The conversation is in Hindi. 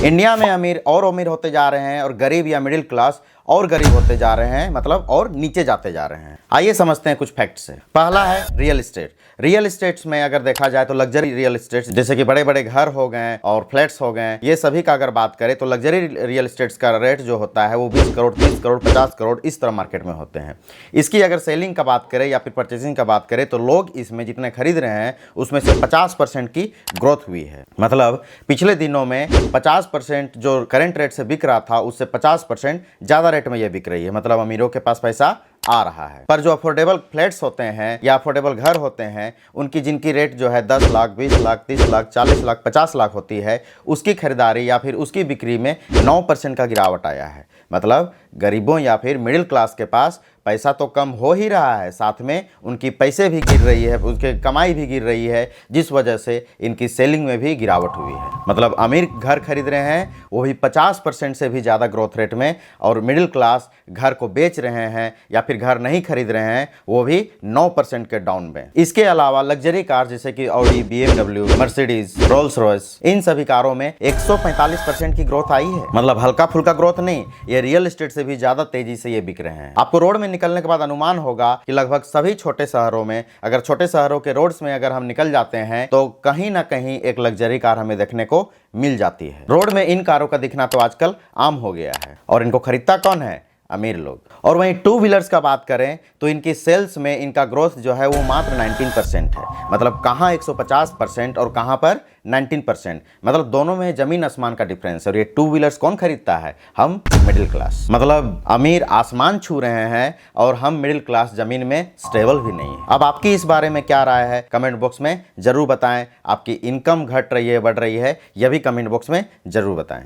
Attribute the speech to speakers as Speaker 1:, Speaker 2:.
Speaker 1: इंडिया में अमीर और अमीर होते जा रहे हैं और गरीब या मिडिल क्लास और गरीब होते जा रहे हैं, मतलब और नीचे जाते जा रहे हैं। आइए समझते हैं कुछ फैक्ट से। पहला है रियल एस्टेट। रियल एस्टेट्स में अगर देखा जाए तो लग्जरी रियल एस्टेट्स जैसे कि बड़े बड़े घर हो गए और फ्लैट्स हो गए, ये सभी का अगर बात करें तो लग्जरी रियल एस्टेट्स का रेट जो होता है वो 20 करोड़ 30 करोड़ 50 करोड़ इस तरह मार्केट में होते हैं। इसकी अगर सेलिंग का बात करें या फिर परचेसिंग का बात करें तो लोग इसमें जितने खरीद रहे हैं उसमें से 50% की ग्रोथ हुई है। मतलब पिछले दिनों में 50% जो करंट रेट से बिक रहा था उससे 50% ज़्यादा रेट में ये बिक रही है। मतलब अमीरों के पास पैसा आ रहा है। पर जो अफोर्डेबल फ्लैट्स होते हैं या अफोर्डेबल घर होते हैं उनकी जिनकी रेट जो है 10 लाख 20 लाख 30 लाख 40 लाख 50 लाख होती है, उसकी खरीदारी या फिर उसकी बिक्री में 9% का गिरावट आया है। मतलब गरीबों या फिर मिडिल क्लास के पास पैसा तो कम हो ही रहा है, साथ में उनकी पैसे भी गिर रही है, उनकी कमाई भी गिर रही है, जिस वजह से इनकी सेलिंग में भी गिरावट हुई है। मतलब अमीर घर खरीद रहे हैं वो भी 50% से भी ज़्यादा ग्रोथ रेट में, और मिडिल क्लास घर को बेच रहे हैं या फिर घर नहीं खरीद रहे हैं वो भी 9% के डाउन में। इसके अलावा लग्जरी कार जैसे कि Audi, BMW, Mercedes, Rolls Royce, इन सभी कारों में 145% की ग्रोथ आई है। मतलब हल्का फुल्का ग्रोथ नहीं, ये रियल एस्टेट से भी ज्यादा तेजी से ये बिक रहे हैं। आपको रोड में निकलने के बाद अनुमान होगा कि लगभग सभी छोटे शहरों में, अगर छोटे शहरों के रोड्स में अगर हम निकल जाते हैं तो कहीं ना कहीं एक लग्जरी कार हमें देखने को मिल जाती है। रोड में इन कारों का दिखना तो आजकल आम हो गया है, और इनको खरीदता कौन है? अमीर लोग। और वहीं टू व्हीलर्स का बात करें तो इनकी सेल्स में इनका ग्रोथ जो है वो मात्र 19% है। मतलब कहाँ 150% और कहाँ पर 19%। मतलब दोनों में जमीन आसमान का डिफरेंस है। और ये टू व्हीलर्स कौन खरीदता है? हम मिडिल क्लास। मतलब अमीर आसमान छू रहे हैं और हम मिडिल क्लास जमीन में स्टेबल भी नहीं है। अब आपकी इस बारे में क्या राय है कमेंट बॉक्स में जरूर बताएं। आपकी इनकम घट रही है बढ़ रही है, यह भी कमेंट बॉक्स में जरूर बताएं।